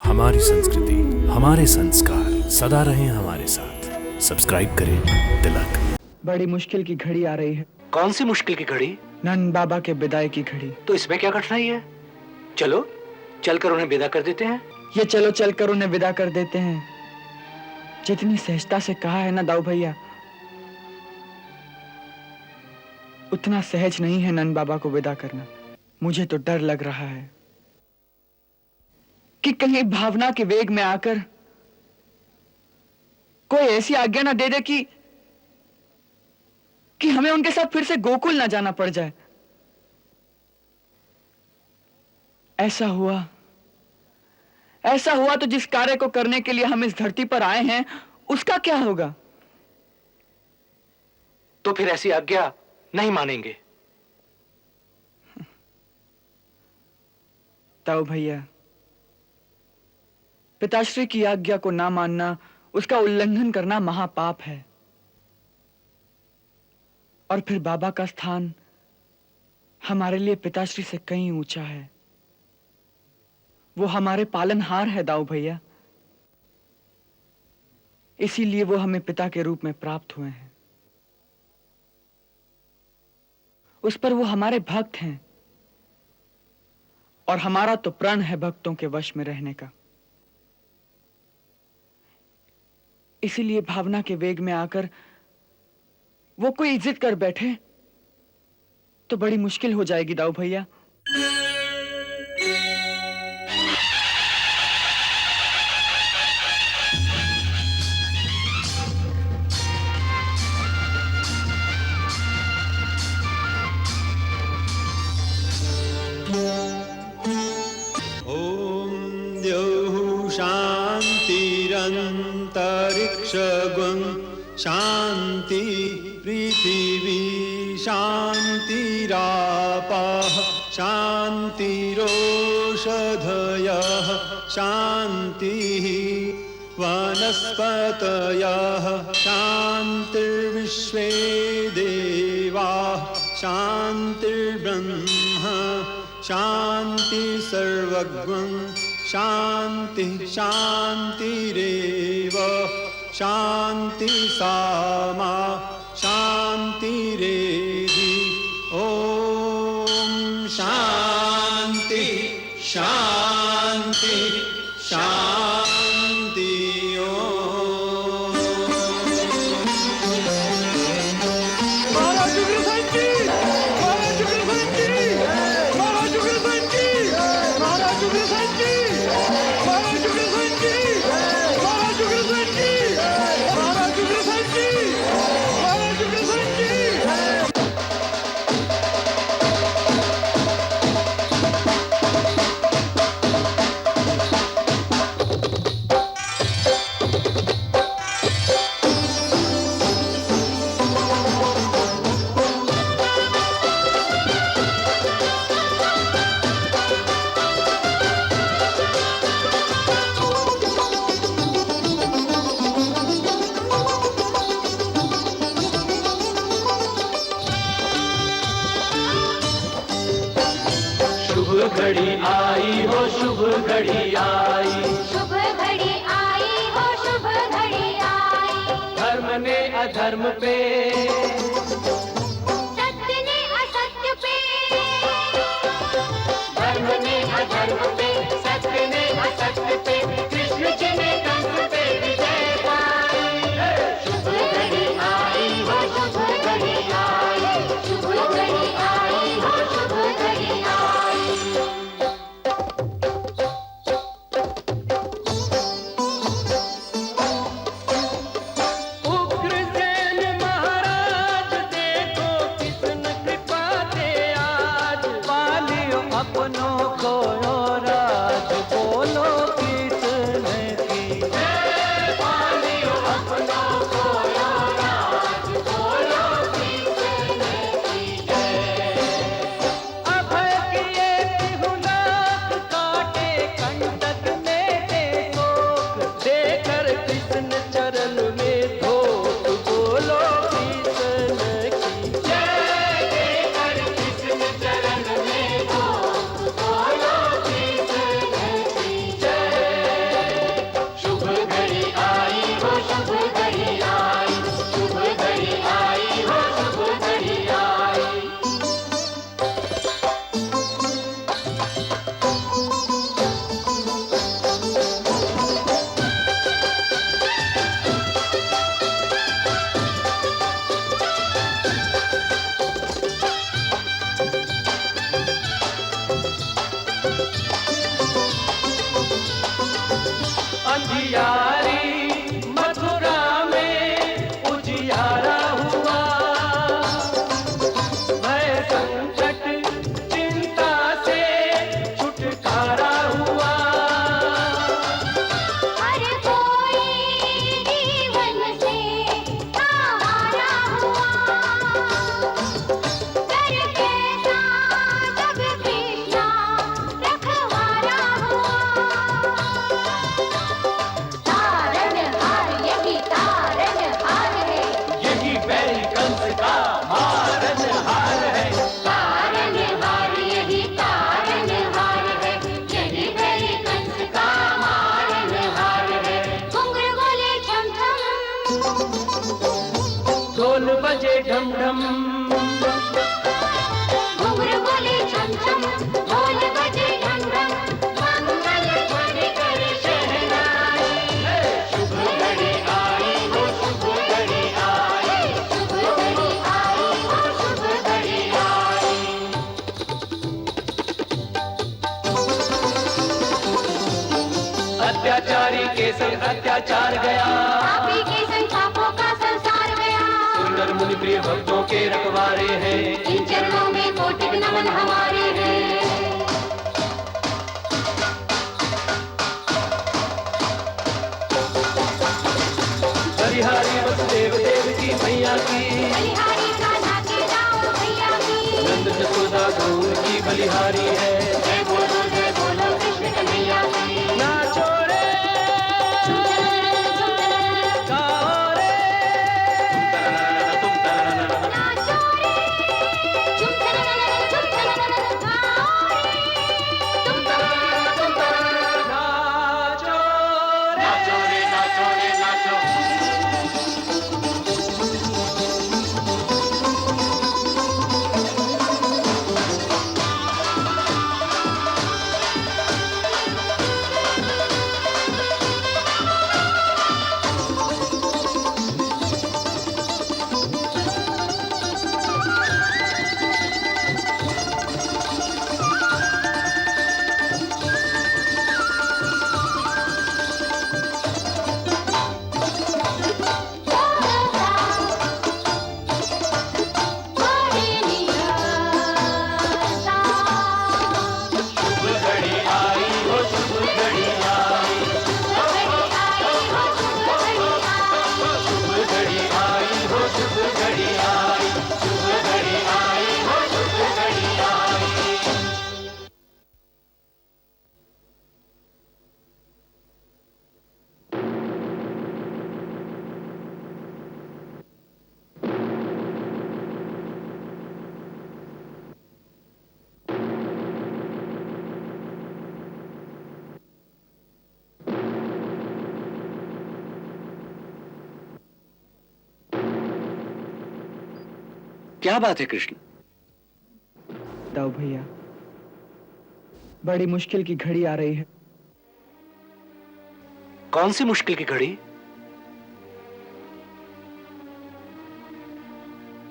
हमारी संस्कृति, हमारे संस्कार सदा रहें हमारे साथ। सब्सक्राइब करें तिलक। बड़ी मुश्किल की घड़ी आ रही है। कौन सी मुश्किल की घड़ी? नंद बाबा के विदाई की घड़ी। तो इसमें क्या कठिनाई है? चलो चलकर उन्हें विदा कर देते हैं। ये चलो चलकर उन्हें विदा कर देते हैं, जितनी सहजता से कहा है ना दाऊ भैया, उतना सहज नहीं है नंद बाबा को विदा करना। मुझे तो डर लग रहा है कि कहीं भावना के वेग में आकर कोई ऐसी आज्ञा ना दे दे कि हमें उनके साथ फिर से गोकुल ना जाना पड़ जाए। ऐसा हुआ तो जिस कार्य को करने के लिए हम इस धरती पर आए हैं, उसका क्या होगा? तो फिर ऐसी आज्ञा नहीं मानेंगे। ताऊ भैया, पिताश्री की आज्ञा को ना मानना, उसका उल्लंघन करना महापाप है। और फिर बाबा का स्थान हमारे लिए पिताश्री से कहीं ऊंचा है। वो हमारे पालनहार है दाऊ भैया, इसीलिए वो हमें पिता के रूप में प्राप्त हुए हैं। उस पर वो हमारे भक्त हैं, और हमारा तो प्रण है भक्तों के वश में रहने का। इसीलिए भावना के वेग में आकर वो कोई जिद कर बैठे तो बड़ी मुश्किल हो जाएगी दाऊ भैया। शांतिरंतरिक्षगुं शांति पृथिवी शांतिरापः शांतिरोषधयः शांतिः वनस्पतयः शांतिर्विश्वे देवाः शांतिर्ब्रह्म शांति सर्वगं शांति शांतिरेव शांति सामा शांतिरेधि। ओम शांति शांति शांति। ओम शुभ घड़ी आई हो, शुभ घड़ी आई, शुभ घड़ी आई हो, शुभ घड़ी आई। धर्म ने अधर्म पे, सत्य ने असत्य पे, धर्म ने अधर्म पे, सत्य ने असत्य पे, कृष्ण जी ने कंस पे विजय पाई। शुभ घड़ी आई हो, शुभ घड़ी आई, शुभ घड़ी आई हो, शुभ घड़ी आई। उग्रसेन महाराज देखो कितन कृपा दे आज, पालियो अपनों को राज बोलो। अत्याचारी के संग अत्याचार गया, पापी के संग पापों का संसार गया। सुंदर मुनि प्रिय भक्तों के रखवारे हैं, इन चरणों में कोटि नमन हमारे हैं। बलिहारी वसुदेव देव की मैया की, बलिहारी कान्हा के दाऊ भैया की। नंद जसोदा गौर की बलिहारी है। जय बोलो कृष्ण कन्हैया की। नाचो रे गाओ रे, तुम तरननन, नाचो रे, झूम तरननन, झूम तरननन, गाओ रे, तुम तरननन, नाचो रे, नाचो रे, नाचो। क्या बात है कृष्ण? दाऊ भैया, बड़ी मुश्किल की घड़ी आ रही है। कौन सी मुश्किल की घड़ी?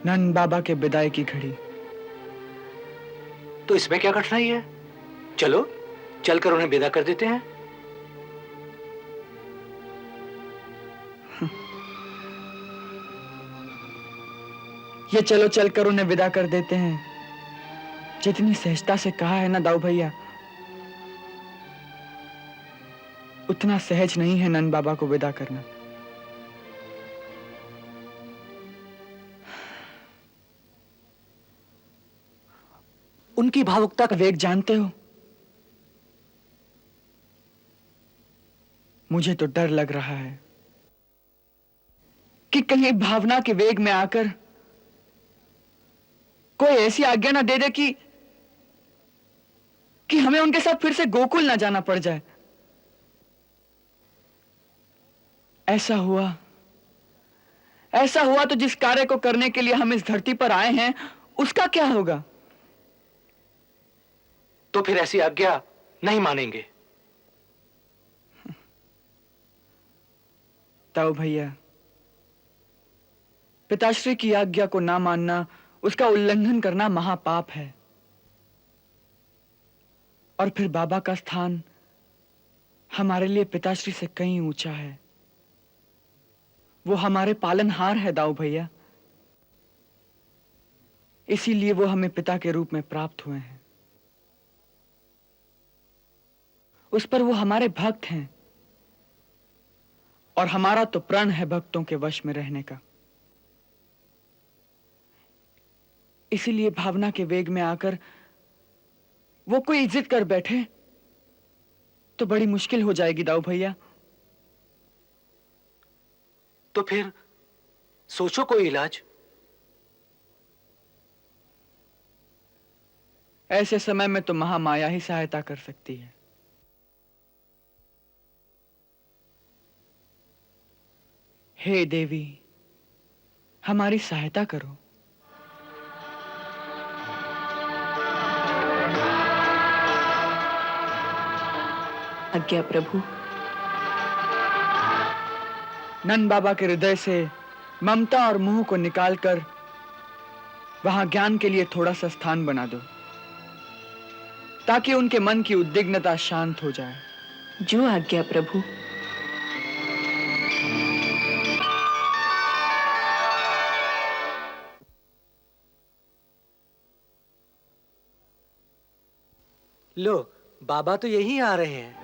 नंद बाबा के विदाई की घड़ी। तो इसमें क्या कठिनाई है? चलो चलकर उन्हें विदा कर देते हैं। ये चलो चलकर उन्हें विदा कर देते हैं, जितनी सहजता से कहा है ना दाऊ भैया, उतना सहज नहीं है नंद बाबा को विदा करना। उनकी भावुकता का वेग जानते हो? मुझे तो डर लग रहा है कि कहीं भावना के वेग में आकर कोई ऐसी आज्ञा ना दे दे कि हमें उनके साथ फिर से गोकुल ना जाना पड़ जाए। ऐसा हुआ तो जिस कार्य को करने के लिए हम इस धरती पर आए हैं, उसका क्या होगा? तो फिर ऐसी आज्ञा नहीं मानेंगे। ताऊ भैया, पिताश्री की आज्ञा को ना मानना, उसका उल्लंघन करना महापाप है। और फिर बाबा का स्थान हमारे लिए पिताश्री से कहीं ऊंचा है। वो हमारे पालनहार है दाऊ भैया, इसीलिए वो हमें पिता के रूप में प्राप्त हुए हैं। उस पर वो हमारे भक्त हैं, और हमारा तो प्रण है भक्तों के वश में रहने का। इसीलिए भावना के वेग में आकर वो कोई जिद कर बैठे तो बड़ी मुश्किल हो जाएगी दाऊ भैया। तो फिर सोचो कोई इलाज। ऐसे समय में तो महामाया ही सहायता कर सकती है। हे देवी, हमारी सहायता करो। आज्ञा प्रभु। नंद बाबा के हृदय से ममता और मोह को निकालकर वहां ज्ञान के लिए थोड़ा सा स्थान बना दो, ताकि उनके मन की उद्विग्नता शांत हो जाए। जो आज्ञा प्रभु। लो, बाबा तो यहीं आ रहे हैं।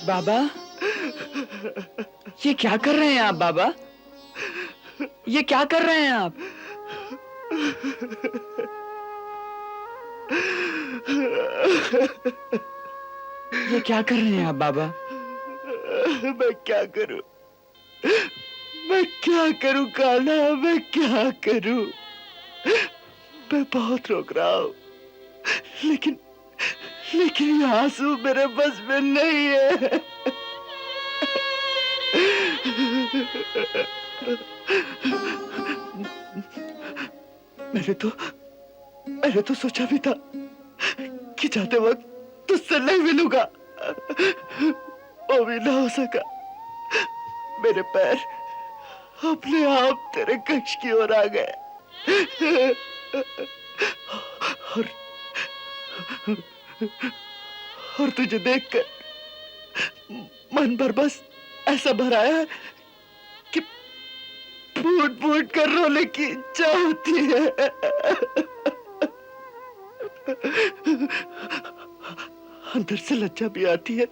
बाबा, ये क्या कर रहे हैं आप बाबा? ये क्या कर रहे हैं आप? ये क्या कर रहे हैं आप बाबा? मैं क्या करूं? मैं क्या करूं कान्हा? मैं क्या करूं? मैं बहुत रोक रहा हूं, लेकिन ये आंसू मेरे बस में नहीं है। मैंने तो सोचा भी था कि जाते वक्त तुझसे नहीं मिलूंगा, वो भी ना हो सका। मेरे पैर अपने आप तेरे कक्ष की ओर आ गए और तुझे देखकर मन पर बस ऐसा भर आया कि फूट फूट कर रोने की इच्छा होती है। अंदर से लज्जा भी आती है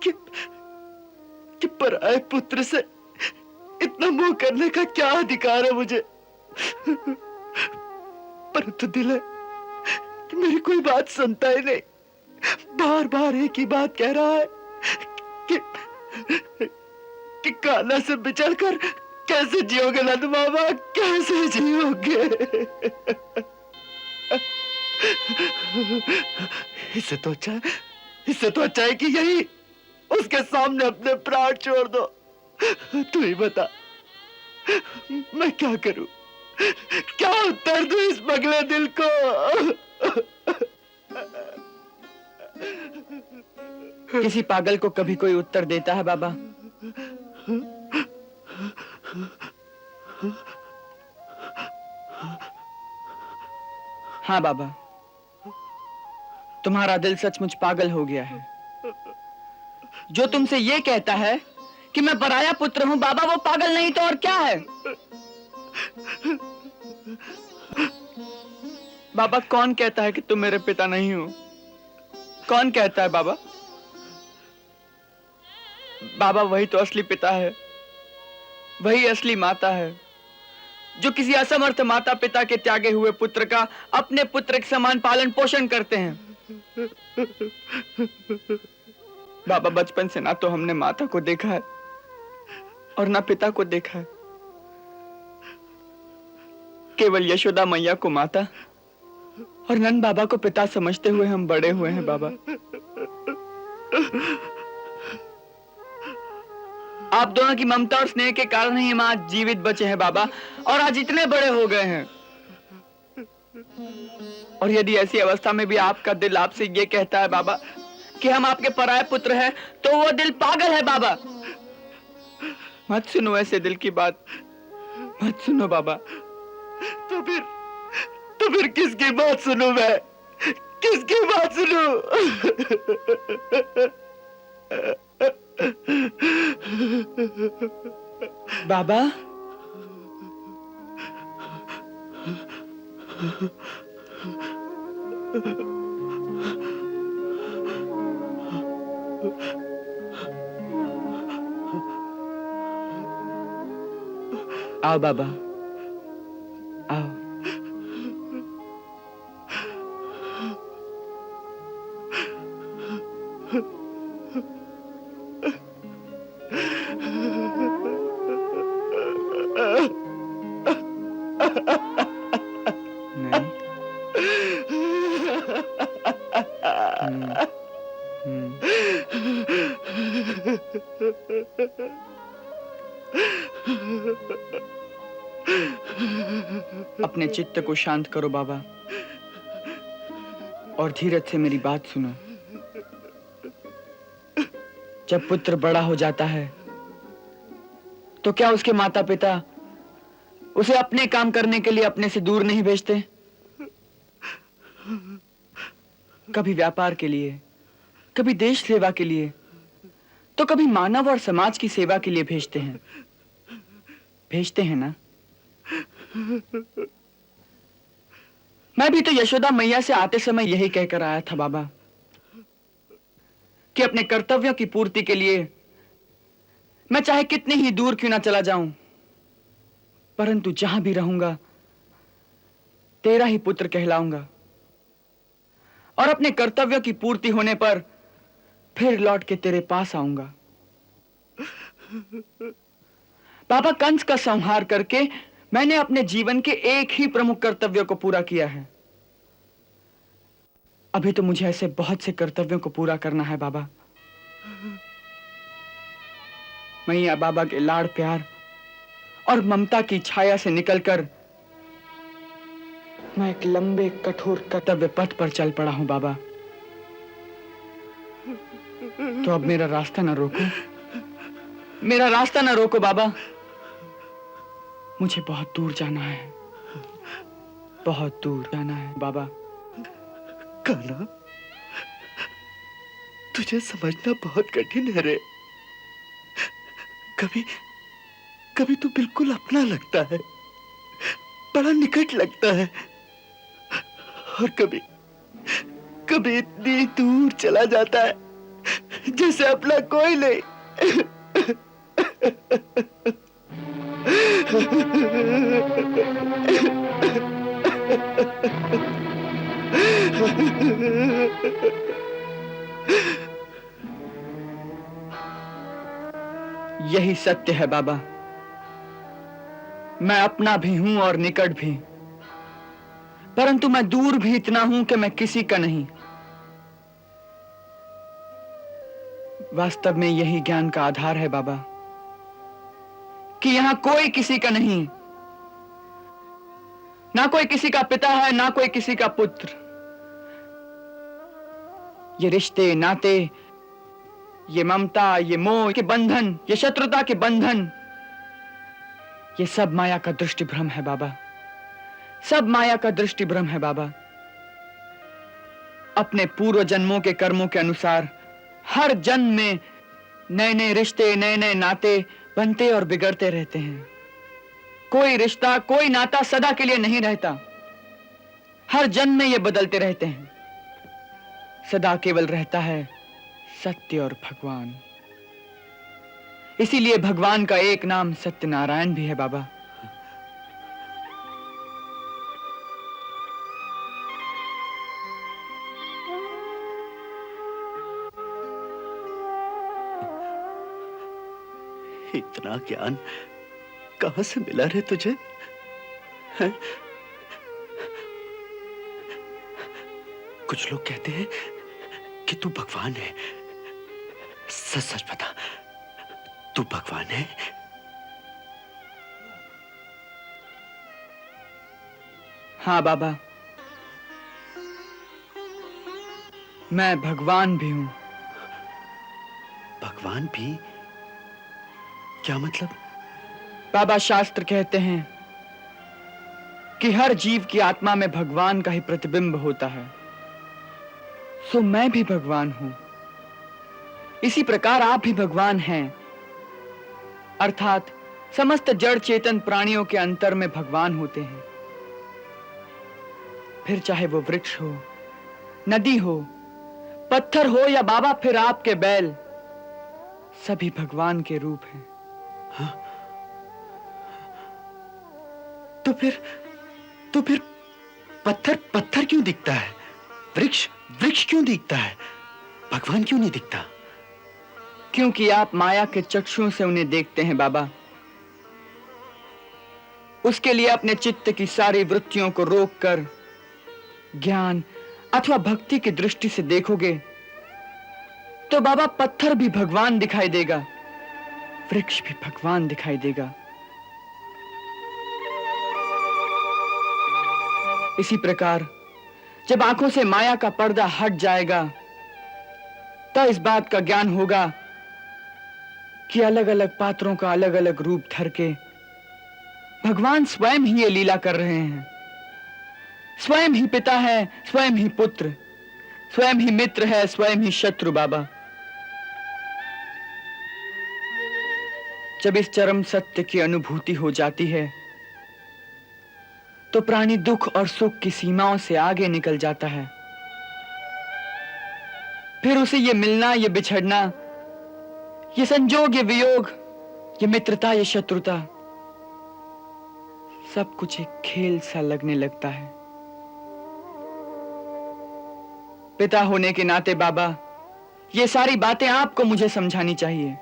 कि पराये पुत्र से इतना मोह करने का क्या अधिकार है मुझे। परंतु दिल है कि मेरी कोई बात सुनता ही नहीं, बार बार एक ही बात कह रहा है कि कान्हा से बिछड़कर कैसे जियोगे नंद बाबा, कैसे जियोगे? इससे तो अच्छा है कि यही उसके सामने अपने प्राण छोड़ दो। तू ही बता, मैं क्या करूं? क्या उत्तर दूं इस पगले दिल को? किसी पागल को कभी कोई उत्तर देता है बाबा? हाँ बाबा, तुम्हारा दिल सचमुच पागल हो गया है। जो तुमसे ये कहता है कि मैं पराया पुत्र हूं बाबा, वो पागल नहीं तो और क्या है? बाबा, कौन कहता है कि तुम मेरे पिता नहीं हो? कौन कहता है बाबा? बाबा, वही तो असली पिता है, वही असली माता है, जो किसी असमर्थ माता पिता के त्यागे हुए पुत्र का अपने पुत्र के समान पालन पोषण करते हैं। बाबा, बचपन से ना तो हमने माता को देखा है, और ना पिता को देखा है। केवल यशोदा मैया को माता और नंद बाबा को पिता समझते हुए हम बड़े हुए हैं बाबा। आप दोनों की ममता और स्नेह के कारण ही हम आज जीवित बचे हैं बाबा, और आज इतने बड़े हो गए हैं। और यदि ऐसी अवस्था में भी आपका दिल आपसे ये कहता है बाबा कि हम आपके पराये पुत्र हैं, तो वो दिल पागल है बाबा। मत सुनो ऐसे दिल की बात, मत सुनो बाबा। तो फिर किसकी बात सुनूं मैं? किसकी बात सुनूं? बाबा, आओ बाबा, आओ। नहीं। अपने चित्त को शांत करो बाबा और धीरज से मेरी बात सुनो। जब पुत्र बड़ा हो जाता है तो क्या उसके माता पिता उसे अपने काम करने के लिए अपने से दूर नहीं भेजते? कभी व्यापार के लिए, कभी देश सेवा के लिए, तो कभी मानव और समाज की सेवा के लिए भेजते हैं। भेजते हैं ना? मैं भी तो यशोदा मैया से आते समय यही कहकर आया था बाबा कि अपने कर्तव्यों की पूर्ति के लिए मैं चाहे कितने ही दूर क्यों ना चला जाऊं, परंतु जहां भी रहूंगा तेरा ही पुत्र कहलाऊंगा, और अपने कर्तव्यों की पूर्ति होने पर फिर लौट के तेरे पास आऊंगा। बाबा, कंस का संहार करके मैंने अपने जीवन के एक ही प्रमुख कर्तव्य को पूरा किया है। अभी तो मुझे ऐसे बहुत से कर्तव्यों को पूरा करना है बाबा। मैया बाबा के लाड़ प्यार और ममता की छाया से निकलकर मैं एक लंबे कठोर कर्तव्य पथ पर चल पड़ा हूं बाबा। तो अब मेरा रास्ता ना रोको, मेरा रास्ता ना रोको बाबा। मुझे बहुत दूर जाना है, बहुत दूर जाना है बाबा। कान्हा, तुझे समझना बहुत कठिन है रे। कभी तू बिल्कुल अपना लगता है, बड़ा निकट लगता है, और कभी इतनी दूर चला जाता है जैसे अपना कोई नहीं। यही सत्य है बाबा। मैं अपना भी हूं और निकट भी, परंतु मैं दूर भी इतना हूं कि मैं किसी का नहीं। वास्तव में यही ज्ञान का आधार है बाबा कि यहां कोई किसी का नहीं, ना कोई किसी का पिता है, ना कोई किसी का पुत्र। ये रिश्ते नाते, ये ममता, ये मोह के बंधन, ये शत्रुता के बंधन, ये सब माया का दृष्टि भ्रम है बाबा, सब माया का दृष्टि भ्रम है बाबा। अपने पूर्व जन्मों के कर्मों के अनुसार हर जन्म में नए नए रिश्ते, नए नए नाते बनते और बिगड़ते रहते हैं। कोई रिश्ता, कोई नाता सदा के लिए नहीं रहता। हर जन्म में ये बदलते रहते हैं। सदा केवल रहता है सत्य और भगवान। इसीलिए भगवान का एक नाम सत्यनारायण भी है बाबा। इतना ज्ञान कहां से मिला रे तुझे? है? कुछ लोग कहते हैं कि तू भगवान है। सच सच बता, तू भगवान है? हाँ बाबा, मैं भगवान भी हूं। भगवान भी? क्या मतलब? बाबा, शास्त्र कहते हैं कि हर जीव की आत्मा में भगवान का ही प्रतिबिंब होता है। सो मैं भी भगवान हूं। इसी प्रकार आप भी भगवान हैं, अर्थात समस्त जड़ चेतन प्राणियों के अंतर में भगवान होते हैं। फिर चाहे वो वृक्ष हो, नदी हो, पत्थर हो या बाबा फिर आपके बैल, सभी भगवान के रूप हैं। हाँ? तो फिर पत्थर पत्थर क्यों दिखता है? वृक्ष वृक्ष क्यों दिखता है? भगवान क्यों नहीं दिखता? क्योंकि आप माया के चक्षुओं से उन्हें देखते हैं बाबा। उसके लिए अपने चित्त की सारी वृत्तियों को रोककर ज्ञान अथवा भक्ति की दृष्टि से देखोगे तो बाबा पत्थर भी भगवान दिखाई देगा, वृक्ष भी भगवान दिखाई देगा। इसी प्रकार जब आंखों से माया का पर्दा हट जाएगा तो इस बात का ज्ञान होगा कि अलग अलग पात्रों का अलग अलग रूप धर के भगवान स्वयं ही ये लीला कर रहे हैं। स्वयं ही पिता है, स्वयं ही पुत्र, स्वयं ही मित्र है, स्वयं ही शत्रु। बाबा, जब इस चरम सत्य की अनुभूति हो जाती है तो प्राणी दुख और सुख की सीमाओं से आगे निकल जाता है। फिर उसे ये मिलना, ये बिछड़ना, ये संजोग, ये वियोग, ये मित्रता, ये शत्रुता, सब कुछ एक खेल सा लगने लगता है। पिता होने के नाते बाबा, ये सारी बातें आपको मुझे समझानी चाहिए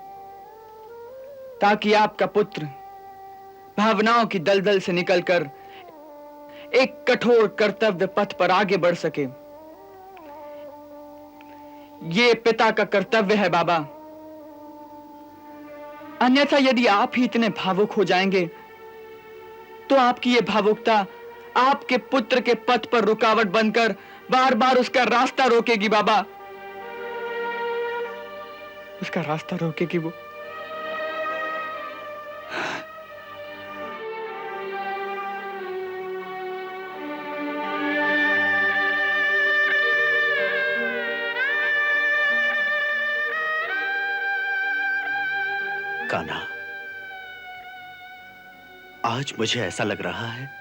ताकि आपका पुत्र भावनाओं की दलदल से निकलकर एक कठोर कर्तव्य पथ पर आगे बढ़ सके। ये पिता का कर्तव्य है बाबा। अन्यथा यदि आप ही इतने भावुक हो जाएंगे तो आपकी ये भावुकता आपके पुत्र के पथ पर रुकावट बनकर बार बार उसका रास्ता रोकेगी बाबा, उसका रास्ता रोकेगी वो। कान्हा, आज मुझे ऐसा लग रहा है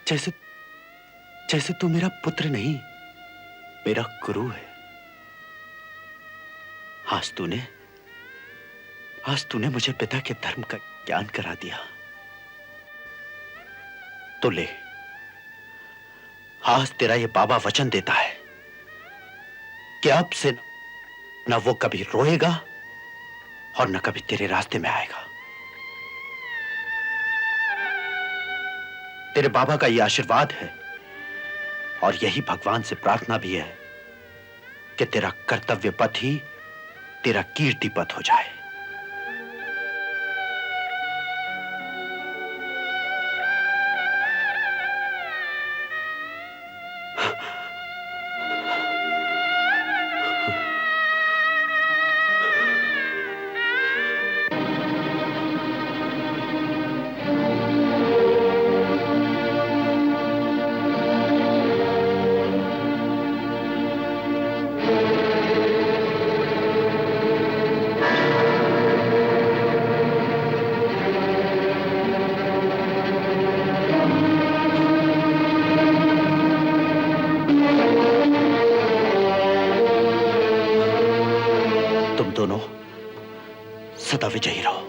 जैसे तू मेरा पुत्र नहीं, मेरा गुरु है। आज तूने मुझे पिता के धर्म का ज्ञान करा दिया। तो ले, आज तेरा ये बाबा वचन देता है कि अब से न वो कभी रोएगा और न कभी तेरे रास्ते में आएगा। तेरे बाबा का यह आशीर्वाद है और यही भगवान से प्रार्थना भी है कि तेरा कर्तव्य पथ ही तेरा कीर्ति पथ हो जाए। दोनों सदा विजयी रहो।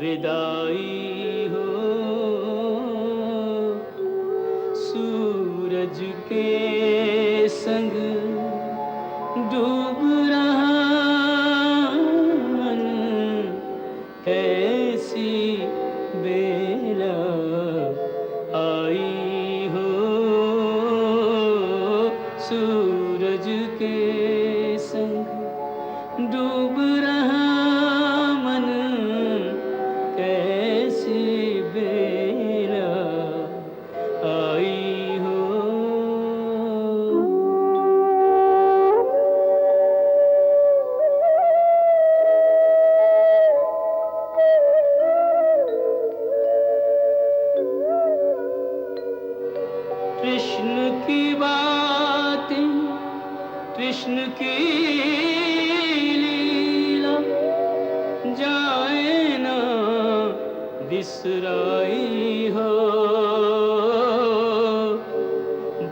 विदाई हो। सूरज के संग डूब रहा मन, कैसी बेला आई हो। सूरज के संग डूब रहा मन, कैसी बेला आई हो। कृष्ण की बातें, कृष्ण की लीला जाए ना बिसराई हो।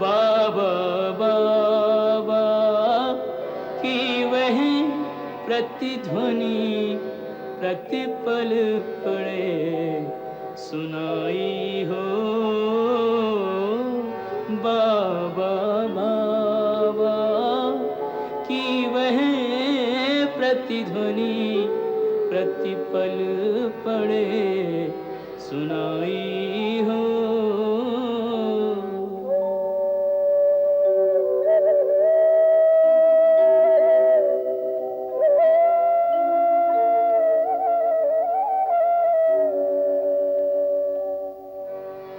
बाबा बाबा की वह प्रतिध्वनि प्रतिपल पड़े सुनाई हो। बाबा बाबा की वह प्रतिध्वनि प्रतिपल पड़े सुनाई हो।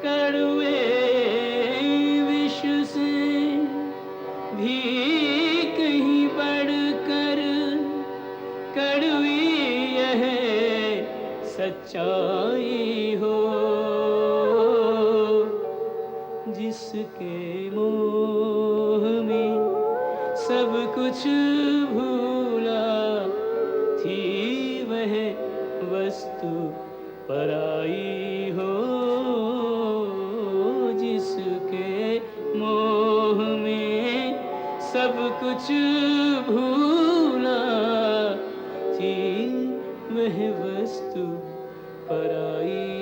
कड़वे विष से भी कहीं बढ़कर कड़वी यह सच्चाई हो। जिसके मोह में सब कुछ भूला थी वह वस्तु पराई हो। जिसके मोह में सब कुछ भूला थी वह वस्तु पराई